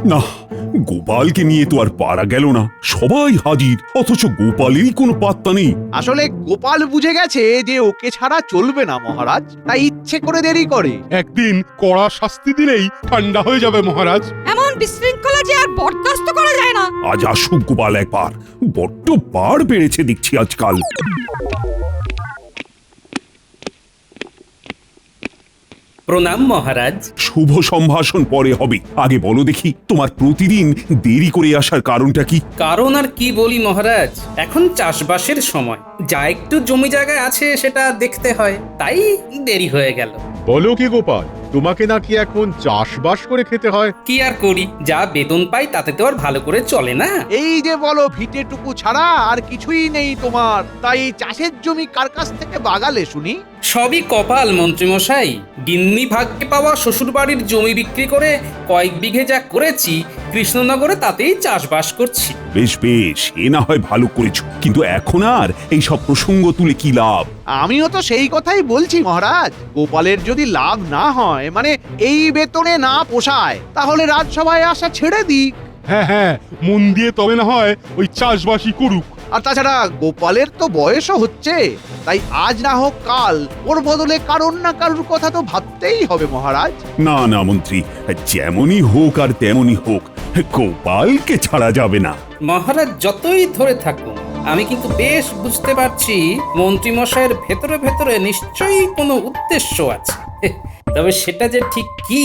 না, গোপালকে নিয়ে তো আর পারা গেল না। সবাই হাজির, অথচ গোপালেরই কোনো পাত্তা নেই। আসলে গোপাল বুঝে গেছে যে ওকে ছাড়া চলবে না মহারাজ, তাই ইচ্ছে করে দেরি করে। একদিন কড়া শাস্তি দিলেই ঠান্ডা হয়ে যাবে মহারাজ। এমন বিশৃঙ্খলা যে আর বরদাস্ত করা যায় না। আজ আসুক গোপাল একবার, বড্ড বার বেড়েছে দেখছি আজকাল। প্রণাম মহারাজ। শুভ সম্ভাষণ পরে হবে, আগে বলো দেখি তোমার প্রতিদিন দেরি করে আসার কারণটা কি? কারণ আর কি বলি মহারাজ, এখন চাষবাসের সময়, যা একটু জমি জায়গায় আছে সেটা দেখতে হয়, তাই দেরি হয়ে গেল। বলো কি গোপাল, তোমাকে নাকি এখন চাষবাস করে খেতে হয়? কি আর করি, যা বেতন পাই তাতে তো আর ভালো করে চলে না। এই যে বলো ভিটেটুকু ছাড়া আর কিছুই নেই তোমার, তাই এই চাষের জমি কার কাছ থেকে বাগালে শুনি? সবই কপাল মন্ত্রীমশাই। গিন্নি ভাগ্যে পাওয়া শ্বশুর বাড়ির জমি বিক্রি করে কয়েক বিঘে যা করেছি কৃষ্ণনগরে, তাতেই চাষবাস করছি। বেশ বেশ, এ না হয় ভালো করেছো, কিন্তু এখন আর এই সব প্রসঙ্গ তুলে কি লাভ? আমিও তো সেই কথাই বলছি মহারাজ। গোপালের যদি লাভ না হয়, মানে এই বেতনে না পোষায়, তাহলে রাজসভায় আসা ছেড়ে দিক। হ্যাঁ হ্যাঁ, মন দিয়ে তবে না হয় ওই চাষবাসই করুক। আর তাছাড়া গোপালের তো বয়সও হচ্ছে, তাই আজ না হোক কাল ওর বদলে কারোর না কারোর কথা তো ভাবতেই হবে মহারাজ। না না মন্ত্রী, যেমনই হোক আর তেমনই হোক, গোপালকে ছাড়া যাবে না। মহারাজ যতই ধরে থাকুন, আমি কিন্তু বেশ বুঝতে পারছি মন্ত্রীমশাইয়ের ভেতরে ভেতরে নিশ্চয়ই কোনো উদ্দেশ্য আছে। তবে সেটা যে ঠিক কি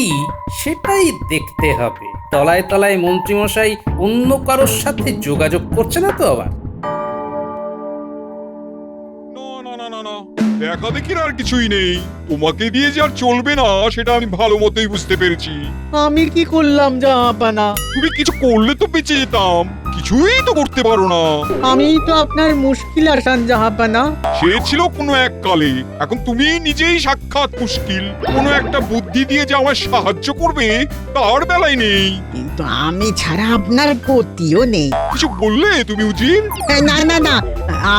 সেটাই দেখতে হবে। তলায় তলায় মন্ত্রীমশাই অন্য কারোর সাথে যোগাযোগ করছে না তো আবার? না না না না না, দেখা দেখির আর কিছুই নেই। তোমাকে দিয়ে যে আর চলবে না সেটা আমি ভালো মতোই বুঝতে পেরেছি। আমি কি করলাম জাহাপানা? তুমি কিছু করলে তো বেঁচে যেতাম, কিছুই তো করতে পারো না। আমি তো আপনার মুশকিল আসান জাহাপানা। সে ছিল কোনো এক কালে, এখন তুমি নিজেই সাক্ষাৎ মুশকিল। কোনো একটা বুদ্ধি দিয়ে যে আমায় সাহায্য করবে তার বেলায় নেই। কিন্তু আমি ছাড়া আপনার গতিও নেই। কিছু বললে তুমি উজির? না না না,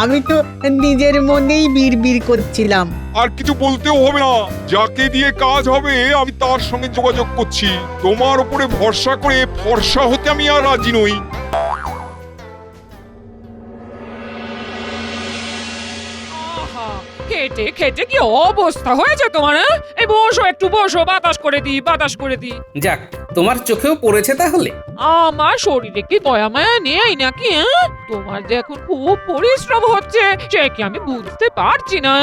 আমি তো নিজের মনেই বিড়বিড় করছিলাম। আর কিছু বলতেও হবে না, যাকে দিয়ে কাজ হবে আমি তার সঙ্গে যোগাযোগ করছি। তোমার উপরে ভরসা করে ফর্সা হতে আমি আর রাজি নই। খেটে খেটে কি অবস্থা হয়েছে তোমার? এই বসো, একটু বসো, বাতাস করে দি, বাতাস করে দি। যাক, তোমার চোখেও পড়েছে তাহলে। আমার শরীরে কি দয়া মায়া নেই নাকি? তোমার যে এখন খুব পরিশ্রম হচ্ছে সে কি আমি বুঝতে পারছি না?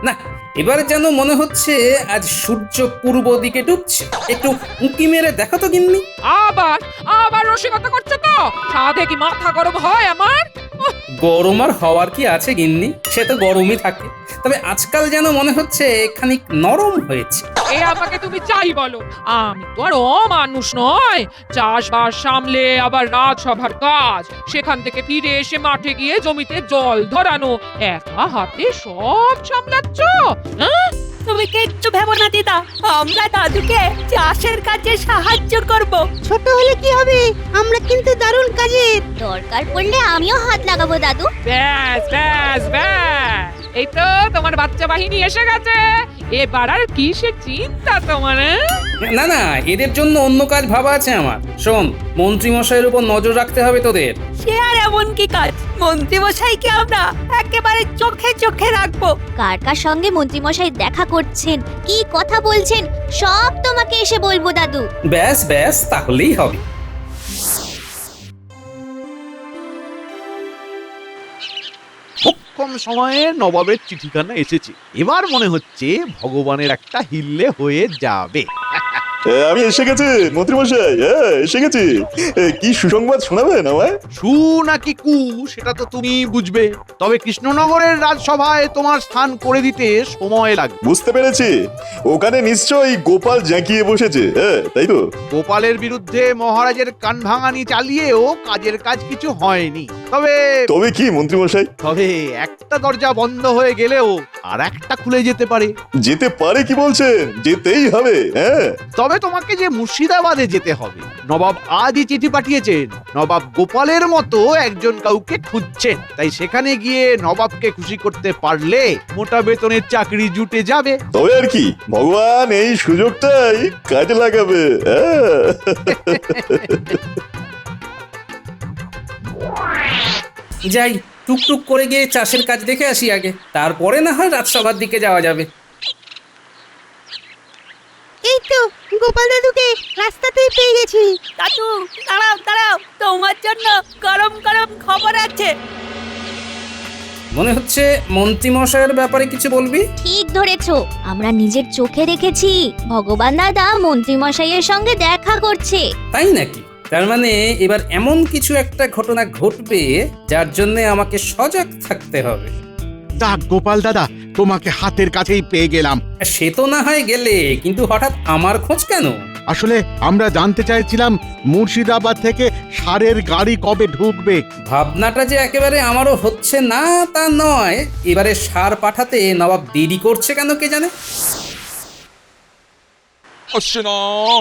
না, এবার যেন মনে হচ্ছে আজ সূর্য পূর্ব দিকে ডুবছে। একটু উঁকি মেরে দেখো তো গিন্নি। আবার আবার রসিকতা করছো তো? সাধে কি মাথা গরম হয় আমার? গরম আর হওয়ার কি আছে গিন্নি, সে তো গরমই থাকে। তবে আজকাল যেন মনে হচ্ছে খানিক নরম হয়েছে। এ আমাকে তুমি যাই বলো, আমি তো আর অমানুষ নয়। চাষবাস সামলে আবার রাজসভার কাজ, সেখান থেকে ফিরে এসে মাঠে গিয়ে জমিতে জল ধরানো, একা হাতে সব সামলাচ্ছ? হ্যাঁ? তুমি কিচ্ছু ভেবো না দিদা, আমরা দাদুকে চাষের কাজে সাহায্য করব। ছোট হলে কি হবে, আমরা কিন্তু দারুণ কাজে দরকার পড়লে আমিও হাত লাগাবো দাদু। ব্যাস ব্যাস ব্যাস, এই তো তোমার বাচ্চা বাহিনী এসে গেছে। এবার আর কিসের চিন্তা তোমার? না না, এদের জন্য অন্য কাজ ভাবা আছে আমার। শোন, মন্ত্রীমশাইয়ের উপর নজর রাখতে হবে তোদের। সে আর এমন কি কাজ, মন্ত্রীমশাইকে আমরা একেবারে চোখে চোখে রাখবো। কার কার সঙ্গে মন্ত্রীমশাই দেখা করছেন, কি কথা বলছেন, সব তোমাকে এসে বলবো দাদু। ব্যাস ব্যাস, তাহলেই হবে। কম সময়ে নবাবের চিঠিখানা এসেছে। এবার মনে হচ্ছে ভগবানের একটা হিল্লে হয়ে যাবে। আমি এসে গেছি মন্ত্রীমশাই, এসে গেছি। কি সুসংবাদ শোনাবেন আমায়? সু নাকি কু সেটা তো তুমি বুঝবে, তবে কৃষ্ণনগরের রাজসভায় তোমার স্থান করে দিতে সময় লাগবে। বুঝতে পেরেছি, ওখানে নিশ্চয়ই গোপাল জ্যাঁকিয়ে বসেছে, তাই তো? গোপালের বিরুদ্ধে মহারাজের কান ভাঙানি চালিয়েও কাজের কাজ কিছু হয়নি। তবে তবে কি মন্ত্রীমশাই? তবে একটা দরজা বন্ধ হয়ে গেলেও আর একটা খুলে যেতে পারে। যেতে পারে কি বলছেন? যেতেই হবে। হ্যাঁ, তবে তবে তোমাকে যে মুর্শিদাবাদে যেতে হবে। নবাব আজই চিঠি পাঠিয়েছেন, নবাব গোপালের মতো একজন কাউকে খুঁজছেন। তাই সেখানে গিয়ে নবাবকে খুশি করতে পারলে মোটা বেতনের চাকরি জুটে যাবে। তবে আর কি, ভগবান এই সুযোগটাই কাজে লাগাবে। হ্যাঁ। যাই, টুকটুক করে গিয়ে চাষের কাজ দেখে আসি আগে, তারপরে না হয় রাজসভার দিকে যাওয়া যাবে। এই তো গোপাল দাদুকে রাস্তাতেই পেয়ে গেছি। দাদু দাঁড়াও দাঁড়াও, তোমার জন্য গরম গরম খবর আছে। মনে হচ্ছে মন্ত্রী মশাইয়ের ব্যাপারে কিছু বলবি। ঠিক ধরেছো, আমরা নিজের চোখে দেখেছি ভগবান দাদা মন্ত্রী মশাইয়ের সঙ্গে দেখা করছে। তাই নাকি? তার মানে এবার এমন কিছু একটা ঘটনা ঘটবে যার জন্য আমাকে সজাগ থাকতে হবে। যাক গোপাল দাদা, তোমাকে হাতের কাছেই পেয়ে গেলাম। সে তো না হয় গেলে, কিন্তু হঠাৎ আমার খোঁজ কেন? আসলে আমরা জানতে চাইছিলাম মুর্শিদাবাদ থেকে সারের গাড়ি কবে ঢুকবে। ভাবনাটা যে একেবারে আমারও হচ্ছে না তা নয়, এবারে সার পাঠাতে নবাব দেরি করছে কেন কে জানে। আসছে না,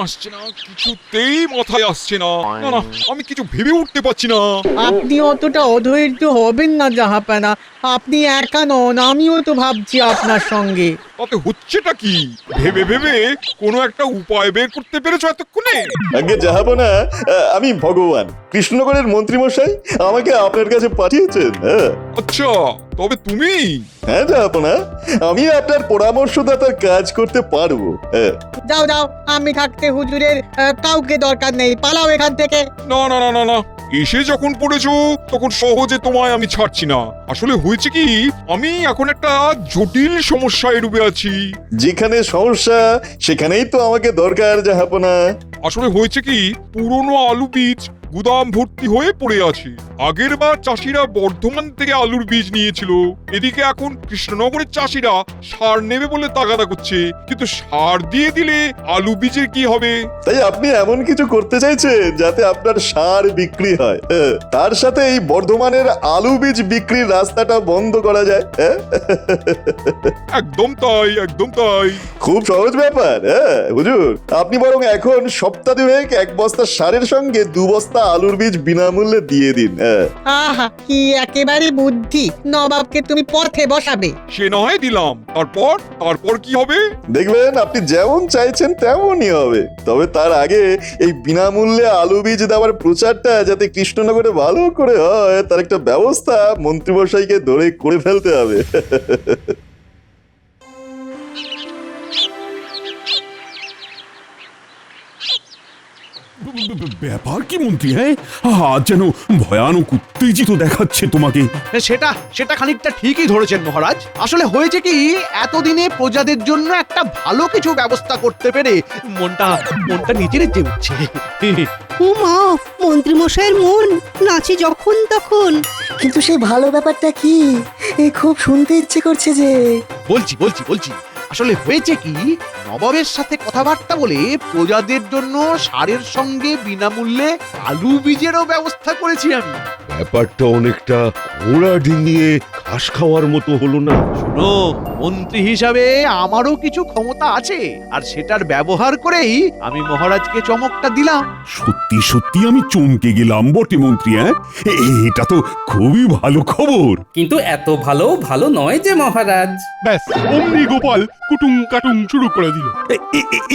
আসছে না, কিছুতেই মাথায় আসছে না। না না, আমি কিছু ভেবে উঠতে পারছি না। আপনি অতটা অধৈর্য হবেন না জাহাপানা, আপনি একা নন, আমিও তো ভাবছি আপনার সঙ্গে। তাতে হচ্ছেটা কি? ভেবে ভেবে কোনো একটা উপায় বের করতে পেরেছো এতক্ষণে? আগে যাবো না, আমি ভগবান কৃষ্ণনগরের মন্ত্রী মশাই আমাকে আপনার কাছে পাঠিয়েছেন। হ্যাঁ আচ্ছা, তবে তুমি? হ্যাঁ যাবো না, আমি আপনার পরামর্শদাতার কাজ করতে পারবো। হ্যাঁ। যাও যাও, আমি থাকতে হুজুরের কাউকে দরকার নেই, পালাও এখান থেকে। না না না না না, এসে যখন পড়েছো তখন সহজে তোমায় আমি ছাড়ছি না। আসলে হয়েছে কি, আমি এখন একটা জটিল সমস্যায় ডুবে আছি। যেখানে সমস্যা সেখানেই তো আমাকে দরকার জাহাপনা। আসলে হয়েছে কি, পুরনো আলু বীজ গুদাম ভর্তি হয়ে পড়ে আছে। আগের বার চাষিরা বর্ধমান থেকে আলুর বীজ নিয়েছিল, এদিকে এখন কৃষ্ণনগরের চাষিরা সার নেবে বলে তাগাদা করছে। কিন্তু সার দিয়ে দিলে আলু বীজের কি হবে? তাই আপনি এমন কিছু করতে চাইছেন যাতে আপনার সার বিক্রি হয়, তার সাথে এই বর্ধমানের আলু বীজ বিক্রির রাস্তাটা বন্ধ করা যায়। একদম তাই, একদম তাই। খুব সহজ ব্যাপার। হ্যাঁ হুজুর, আপনি বরং এখন সপ্তাহ দুয়েক এক বস্তা সারের সঙ্গে 2 বস্তা আলুর বীজ বিনামূল্যে দিয়ে দিন। আহা, কি একেবারে বুদ্ধি! নবাবকে তুমি পথে বসাবে। সে না হয় দিলাম, তারপর কি হবে? দেখবেন আপনি যেমন চাইছেন তেমনই হবে। তবে তার আগে এই বিনামূল্যে আলু বীজ দেওয়ার প্রচারটা যাতে কৃষ্ণনগরে ভালো করে হয় তার একটা ব্যবস্থা মন্ত্রীমশাইকে ধরে করে ফেলতে হবে। ব্যাপার কি মন্ত্রী? হ্যাঁ, আজ যেন ভয়ানক উত্তেজিত দেখাচ্ছে তোমাকে। সেটা খানিকটা ঠিকই ধরেছেন মহারাজ। আসলে হয়েছে কি, এতদিনে প্রজাদের জন্য একটা ভালো কিছু ব্যবস্থা করতে পেরে মনটা নিচে নিচে উঠছে। ও মা, মন্ত্রী মশাইয়ের মন নাচে যখন তখন। কিন্তু সেই ভালো ব্যাপারটা কি, খুব শুনতে ইচ্ছে করছে যে। বলছি আসলে হয়েছে কি, নবাবের সাথে কথাবার্তা বলে প্রজাদের জন্য সারের সঙ্গে বিনামূল্যে আলু বীজেরও ব্যবস্থা করেছি আমি। ব্যাপারটা অনেকটা ঘোড়া ডিঙিয়ে ঘাস খাওয়ার মতো হলো না? শোনো, মন্ত্রী হিসাবে আমারও কিছু ক্ষমতা আছে, আর সেটার ব্যবহার করেই আমি মহারাজকে চমকটা দিলাম। সত্যি সত্যি আমি চমকে গেলাম বটে মন্ত্রী। হ্যাঁ, এটা তো খুবই ভালো খবর। কিন্তু এত ভালো নয় যে মহারাজ। ব্যাস, অমনি গোপাল কুটুম কাটুম শুরু করে দিল।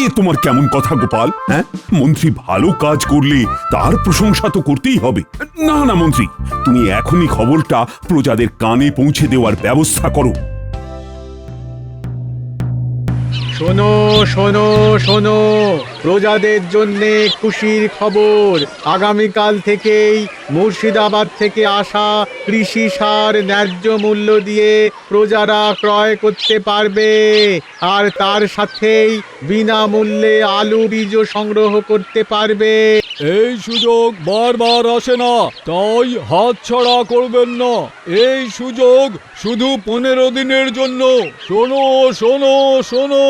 এ তোমার কেমন কথা গোপাল? হ্যাঁ, মন্ত্রী ভালো কাজ করলে তার প্রশংসা তো করতেই হবে। না না মন্ত্রী, তুমি এখনই খবরটা প্রজাদের কানে পৌঁছে দেওয়ার ব্যবস্থা করো। শোনো শোনো শোনো, প্রজাদের জন্যে খুশির খবর। আগামীকাল থেকেই মুর্শিদাবাদ থেকে আসা কৃষি সার ন্যায্য মূল্য দিয়ে প্রজারা ক্রয় করতে পারবে, আর তার সাথেই বিনামূল্যে আলু বীজও সংগ্রহ করতে পারবে। এই সুযোগ বারবার আসে না, তাই হাতছাড়া করবেন না। এই সুযোগ শুধু 15 দিনের জন্য। শোনো শোনো শোনো।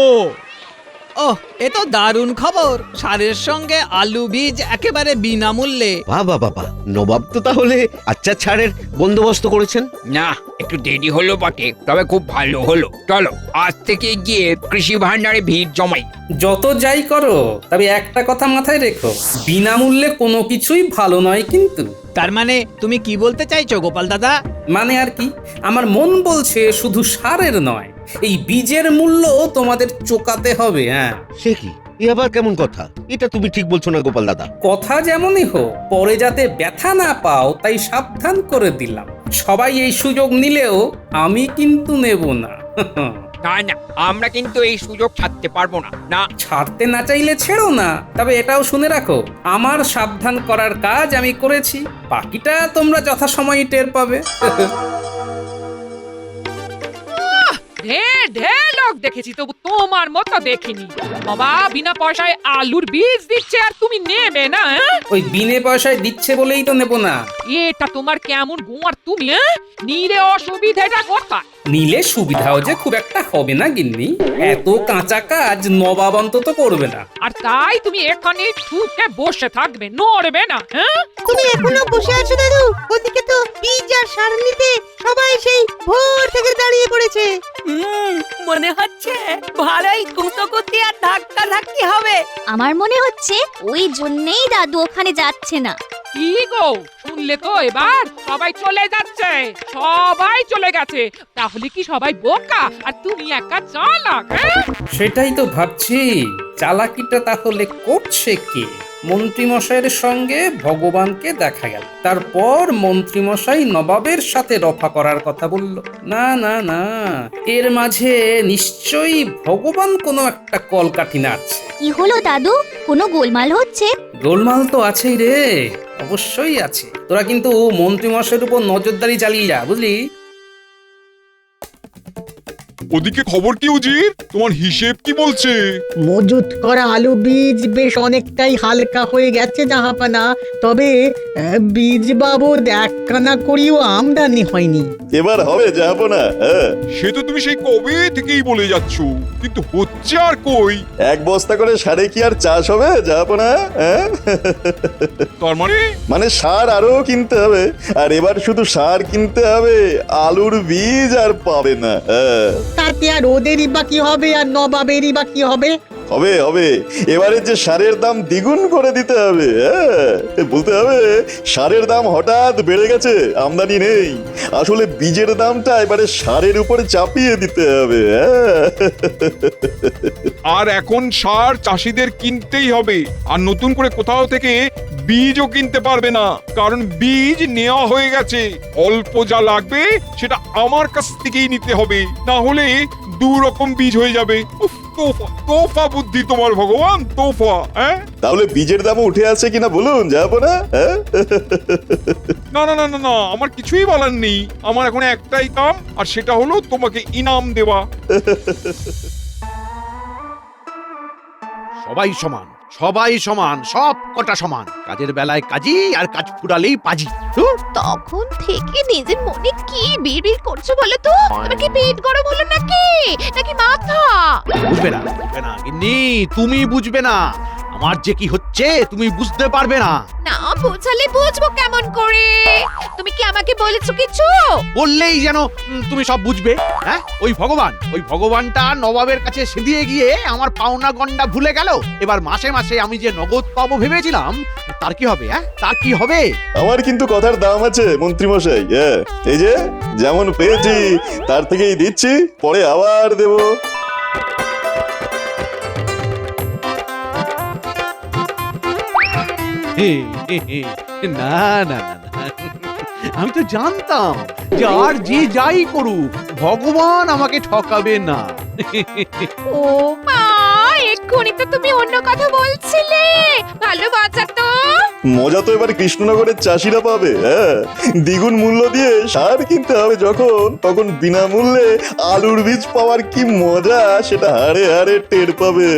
ওহ, এ তো দারুণ খবর। সারের সঙ্গে আলু বীজ একেবারে বিনামূল্যে। বাবা বাবা, নবাব তো তাহলে আচ্ছা ছাড়ের বন্দোবস্ত করেছেন। না, একটু দেরি হলো বটে, তবে খুব ভালো হলো। চলো আজ থেকে গিয়ে কৃষি ভান্ডারে ভিড় জমাই। যত যাই করো, তবে একটা কথা মাথায় রেখো, বিনামূল্যে কোনো কিছুই ভালো নয় কিন্তু। তার মানে তুমি কি বলতে চাইছো গোপাল দাদা? মানে আর কি, আমার মন বলছে শুধু সারের নয়, এই বীজের মূল্য তোমাদের চোকাতে হবে। হ্যাঁ, সে কি, এ আবার কেমন কথা? এটা তুমি ঠিক বলছো না গোপাল দাদা। কথা যেমনই হোক, পরে যাতে ব্যথা না পাও তাই সাবধান করে দিলাম। সবাই এই সুযোগ নিলেও আমি কিন্তু নেব না। না না, আমরা কিন্তু এই সুযোগ ছাড়তে পারবো না। না, ছাড়তে না চাইলে ছেড়ো না, তবে এটাও শুনে রাখো, আমার সাবধান করার কাজ আমি করেছি, বাকিটা তোমরা যথাসময়ে টের পাবে। ঢের ঢের লোক দেখেছি, তবু তোমার মতো দেখিনি। বাবা বিনা পয়সায় আলুর বীজ দিচ্ছে আর তুমি নেবে না? ওই বিনে পয়সায় দিচ্ছে বলেই তো নেব না। এটা তোমার কেমন গোয়ার তুমি? নিলে অসুবিধাটা কোথায়? নিলে সুবিধাও যে খুব একটা হবে না গিন্নি, এত কাঁচা কাজ নবাব অন্তত করবে না। আর তাই তুমি এখানে ঠুকে বসে থাকবে, নড়বে না? তুমি এখনো বসে আছো দাদু? ওদিকে তো বীজ আর সার নিতে সবাই সেই ভোর থেকে দাঁড়িয়ে পড়েছে। মনে হচ্ছে ভালোই কুতকুতি আর ধাক্কা ধাক্কি হবে। আমার মনে হচ্ছে ওই জন্যেই দাদু ওখানে যাচ্ছে না। কি গো, শুনলে তো এবার সবাই চলে যাচ্ছে, সবাই চলে গেছে। তাহলে কি সবাই বোকা আর তুমি একা চালাক? সেটাই তো ভাবছি, চালাকিটা তাহলে করছে কে? মন্ত্রীমশাইয়ের সঙ্গে ভগবানকে দেখা গেল, তারপর মন্ত্রীমশাই নবাবের সাথে রফা করার কথা বলল। না না না, এর মাঝে নিশ্চয়ই ভগবান কোনো একটা কলকাঠি নাড়ছে। কি হলো দাদু, কোনো গোলমাল হচ্ছে? গোলমাল তো আছেই রে, অবশ্যই আছে। তোরা কিন্তু মন্ত্রীমশাইয়ের উপর নজরদারি চালিয়ে যা, বুঝলি? ওদিকে খবর কি উজির? তোমার হিসেব কি বলছে? মজুত করা আলু বীজ বেশ অনেকটাই হালকা হয়ে গেছে জাহাপানা, তবে বীজ বাবদ একখানা করিও আমদানি হয়নি। এবার হবে জাহাপনা। সে তো তুমি সেই কবে থেকেই বলে যাচ্ছ, কিন্তু হচ্ছে আর কই? এক বস্তা করে সারে কি আর চাষ হবে জাহাপনা? তার মানে? মানে সার আরো কিনতে হবে, আর এবার শুধু সার কিনতে হবে, আলুর বীজ আর পাবে না। তাতে আর ওদেরই বা কি হবে, আর নবাবেরই বা কি হবে? হবে হবে, এবারে যে সারের দাম দ্বিগুণ করে দিতে হবে। বলতে হবে সারের দাম হঠাৎ বেড়ে গেছে, আমদানি নেই, আসলে বীজের দামটা এবারে সারের উপরে চাপিয়ে দিতে হবে। আর এখন সার চাষিদের কিনতেই হবে, আর নতুন করে কোথাও থেকে বীজও কিনতে পারবে না, কারণ বীজ নেওয়া হয়ে গেছে। অল্প যা লাগবে সেটা আমার কাছ থেকেই নিতে হবে, না হলে দু রকম বীজ হয়ে যাবে। উফ, তোফা তোফা বুদ্ধি তোমার ভগবান, তোফা। তাহলে বীজের দামও উঠে আছে কিনা বলুন যাবো না? না না না না না, আমার কিছুই বলার নেই। আমার এখন একটাই কাম, আর সেটা হলো তোমাকে ইনাম দেওয়া। সবাই সমান, সবাই সমান, সব কটা সমান। কাজের বেলায় কাজী, আর কাজ ফুরালেই পাজি। তখন থেকে নিজের মনে কি বিড়বিড় করছো বলো তো? তোমার কি পেট গরম হলো নাকি, নাকি মাথা? বুঝবে না, বুঝবে না গিন্নি, তুমি বুঝবে না। আমার যে কি হচ্ছে তুমি বুঝতে পারবে না। না বোঝালে বুঝবো কেমন করে? তুমি কি আমাকে বলেছো কিছু? বললেই যেন তুমি সব বুঝবে। হ্যাঁ, ওই ভগবানটা নবাবের কাছে সেদিয়ে গিয়ে আমার পাওনা গন্ডা ভুলে গেল। এবার মাসে মাসে আমি যে নগদ পাবো ভেবেছিলাম, তার কি হবে? তার কি হবে? আমার কিন্তু কথার দাম আছে মন্ত্রীমশাই। এই যে যেমন পেয়েছি তার থেকেই দিচ্ছি, পরে আবার দেবো। না না না না, আমি তো জানতাম যে আর যে যাই করুক ভগবান আমাকে ঠকাবে না। ও মা, এক্ষুনি তো তুমি অন্য কথা বলছিলে। ভালো বাঁচা তো। মজা তো এবার কৃষ্ণনগরের চাষিরা পাবে। দ্বিগুণ মূল্য দিয়ে সার কিনতে হবে যখন, তখন বিনামূল্যে আলুর বীজ পাওয়ার কি মজা সেটা হাড়ে হাড়ে টের পাবে।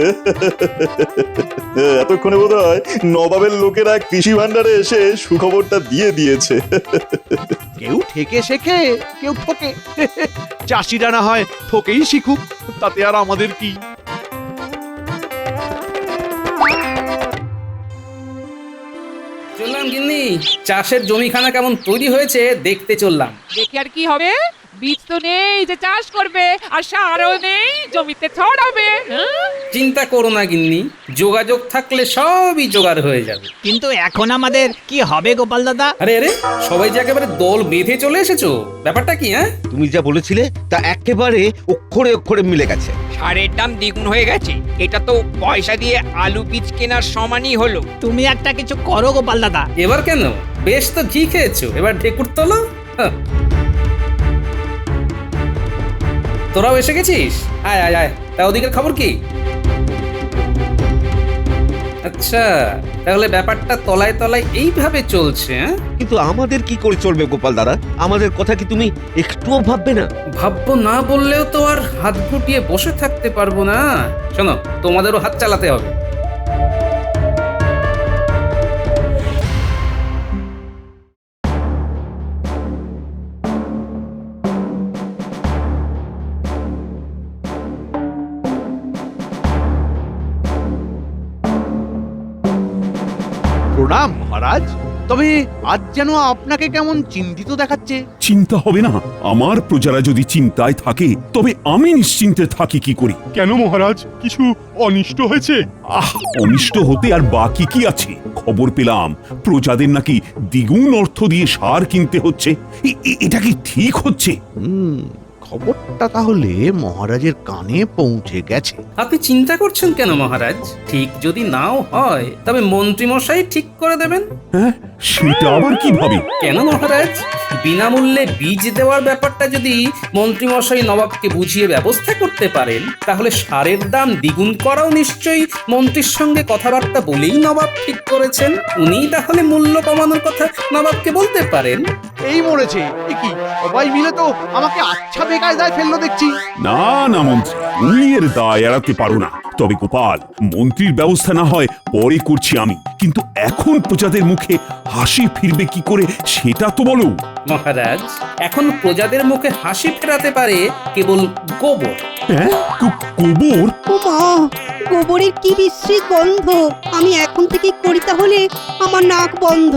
এতক্ষণে বোধহয় নবাবের লোকেরা কৃষি ভান্ডারে এসে সুখবরটা দিয়ে দিয়েছে। কেউ ঠেকে শেখে, কেউ ঠকে। চাষিরা না হয় ঠকেই শিখুক, তাতে আর আমাদের কি? চললাম গিন্নি, চাষের জমিখানা কেমন তৈরি হয়েছে দেখতে চললাম। দেখে আর কি হবে? বীজ তো নেই যে চাষ করবে, আর সারও নেই জমিতে ছড়াবে। হ্যাঁ? চিন্তা করো না গিন্নি, যোগাযোগ থাকলে সবই জোগাড় হয়ে যাবে। কিন্তু এখন আমাদের কি হবে গোপাল দাদা? আরে আরে, সবাই যে একেবারে দল বেঁধে চলে এসেছো, ব্যাপারটা কি? হ্যাঁ, তুমি যা বলেছিলে তা একেবারে অক্ষরে অক্ষরে মিলে গেছে। সারের দাম দ্বিগুণ হয়ে গেছে, এটা তো পয়সা দিয়ে আলু বীজ কেনার সমানই হলো। তুমি একটা কিছু করো গোপাল দাদা। এবার কেন? বেশ তো ঘি খেয়েছো, এবার ঢেকুর তোলো। হ্যাঁ। তোরাও এসে গেছিস? আয় আয় আয়, তা ওদিকের খবর কি? আচ্ছা, তাহলে ব্যাপারটা তলায় তলায় এইভাবে চলছে। হ্যাঁ, কিন্তু আমাদের কি করে চলবে গোপাল দাদা? আমাদের কথা কি তুমি একটুও ভাববে না? ভাববো না বললেও তো আর হাত গুটিয়ে বসে থাকতে পারবো না। শোনো, তোমাদেরও হাত চালাতে হবে। প্রণাম মহারাজ। তবে আজ যেন আপনাকে কেমন চিন্তিত দেখাচ্ছে। চিন্তা হবে না? আমার প্রজারা যদি চিন্তায় থাকে তবে আমি নিশ্চিন্তে থাকি কি করি? কেন মহারাজ, কিছু অনিষ্ট হয়েছে? অনিষ্ট হতে আর বাকি কি আছে? খবর পেলাম প্রজাদের নাকি দ্বিগুণ অর্থ দিয়ে সার কিনতে হচ্ছে। এটা কি ঠিক হচ্ছে? খবরটা তাহলে মহারাজের কানে পৌঁছে গেছে। আপনি চিন্তা করছেন কেন মহারাজ? ঠিক যদি নাও হয় তবে মন্ত্রীমশাই ঠিক করে দেবেন। হ্যাঁ, সেটা আবার কিভাবে? কেন মহারাজ? বিনামূল্যে বীজ দেওয়ার ব্যাপারটা যদি মন্ত্রীমশাই নবাবকে বুঝিয়ে ব্যবস্থা করতে পারেন, তাহলে সারের দাম দ্বিগুণ করাও নিশ্চয়ই মন্ত্রীর সঙ্গে কথাবার্তা বলেই নবাব ঠিক করেছেন। উনিই তাহলে মূল্য কমানোর কথা নবাবকে বলতে পারেন। এই মরেছে, এ কি সবাই মিলে তো আমাকে আচ্ছা বেকায়দায় ফেললো দেখছি। না না মন্ত্রী, তুমি এর দায় এড়াতে পারো না। তবে গোপাল, মন্ত্রীর ব্যবস্থা না হয় পরে করছি আমি, কিন্তু এখন প্রজাদের মুখে হাসি ফিরবে কি করে সেটা তো বলো। মহারাজ, এখন প্রজাদের মুখে হাসি ফেরাতে পারে কেবল গোবর। হ্যাঁ, গোবর? ও মা, গোবরের কি বিশ্রী গন্ধ! আমি এখন থেকে করি তাহলে আমার নাক বন্ধ।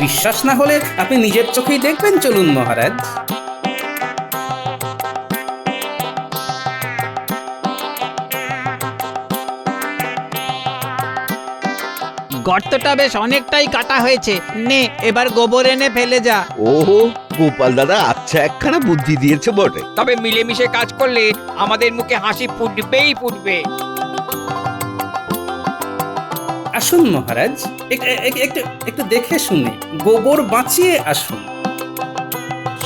বিশ্বাস না হলে আপনি নিজের চোখেই দেখবেন, চলুন মহারাজ। গর্তটা বেশ অনেকটাই কাটা হয়েছে, নে এবার গোবর এনে ফেলে যা। ওহো, গোপাল দাদা আচ্ছা একখানা বুদ্ধি দিয়েছে বটে। তবে মিলেমিশে কাজ করলে আমাদের মুখে হাসি ফুটবেই ফুটবে। আসুন মহারাজ, একটু দেখে শুনে গোবর বাঁচিয়ে আসুন।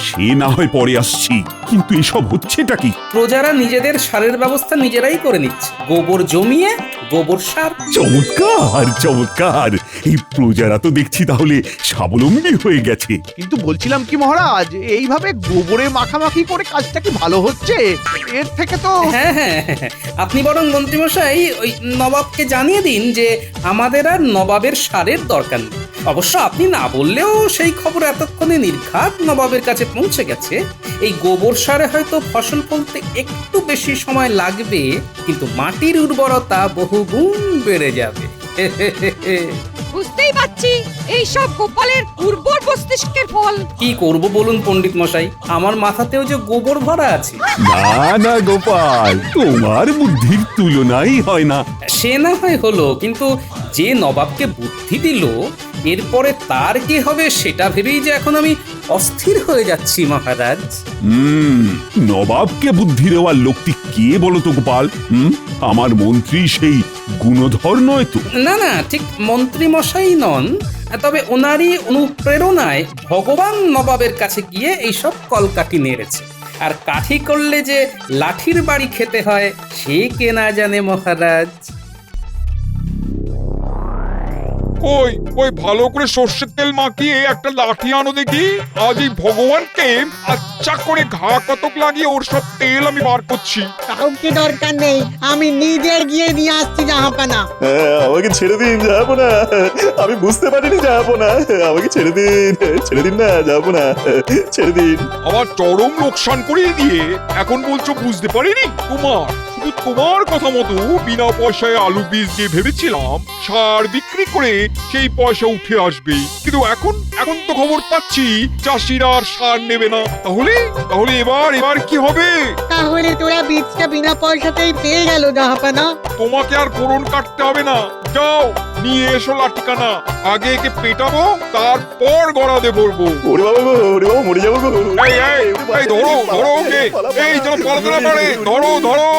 সে না হয় পরে আসছি, কিন্তু এসব হচ্ছেটা কি? প্রজারা নিজেদের সারের ব্যবস্থা নিজেরাই করে নিচ্ছে, গোবর জমিয়ে গোবর সার। চমৎকার চমৎকার! এই প্রজারা তো দেখছি তাহলে স্বাবলম্বী হয়ে গেছে। কিন্তু বলছিলাম কি মহারাজ, এইভাবে গোবরে মাখামাখি করে কাজটা কি ভালো হচ্ছে? এর থেকে তো হ্যাঁ হ্যাঁ হ্যাঁ, আপনি বরং মন্ত্রীমশাই ওই নবাবকে জানিয়ে দিন যে আমাদের আর নবাবের সারের দরকার নেই। অবশ্য আপনি না বললেও সেই খবর এতক্ষণে নির্ঘাত নবাবের কাছে পৌঁছে গেছে। এই গোবর সারে হয়তো ফসল ফলতে একটু বেশি সময় লাগবে, কিন্তু মাটির উর্বরতা বহুগুণ বেড়ে যাবে। বুঝতেই পারছি এই সব গোপালের উর্বর মস্তিষ্কের ফল। কি করব বলুন পণ্ডিত মশাই, আমার মাথাতেও যে গোবর ভরা আছে। না না গোপাল, তোমার বুদ্ধির তুলনাই হয় না। সে না হয় হলো, কিন্তু যে নবাবকে বুদ্ধি দিল এরপরে তার কি হবে সেটা ভেবেই যে এখন আমি অস্থির হয়ে যাচ্ছি মহারাজ। নবাবকে বুদ্ধি দেওয়ার লোকটি কে বলো তো গোপাল? আমার মন্ত্রী সেই গুণধর নয় তো? না না, ঠিক মন্ত্রী মশাই নন, তবে ওনারই অনুপ্রেরণায় ভগবান নবাবের কাছে গিয়ে এইসব কলকাঠি নেড়েছে। আর কাঠি করলে যে লাঠির বাড়ি খেতে হয় সে কে না জানে মহারাজ। ওই ওই ভালো করে সর্ষের তেল মাখিয়ে একটা লাঠি আনো দেখি। আজ এই ভগবানকে আচ্ছা করে ঘা কতক লাগিয়ে ওর সব তেল আমি বার করছি। কাউকে দরকার নেই, আমি নিজে গিয়ে নিয়ে আসছি জাহাপানা। আমাকে ছেড়ে দিন, যাবো না। আমি বুঝতে পারিনি, যাবো না। আমাকে ছেড়ে দিন, ছেড়ে দিন না, যাবো না, ছেড়ে দিন। আমার চরম লোকসান করিয়ে দিয়ে এখন বলছো বুঝতে পারিনি? তোমার শুধু কিন্তু তোমার কথা মতো বিনা পয়সায় আলু বীজ দিয়ে ভেবেছিলাম সার বিক্রি করে সেই পয়সা উঠে আসবে, কিন্তু এখন তো খবর পাচ্ছি চাষিরা আর সার নেবে না। তাহলে তাহলে এবার কি হবে? তাহলে তোরা বীজটা বিনা পয়সাতেই পেয়ে গেল জাহাপানা। তোমাকে আর ফোড়ন কাটতে হবে না, যাও নিয়ে এসো লাঠিকানা, আগে একে পেটাবো তারপর গড়াতে বলবো। ওরে বাবা গো, ওরে বাবা, মরে যাবো গো। এই ধরো ওকে, এই যেন পালাতে না পারে, ধরো।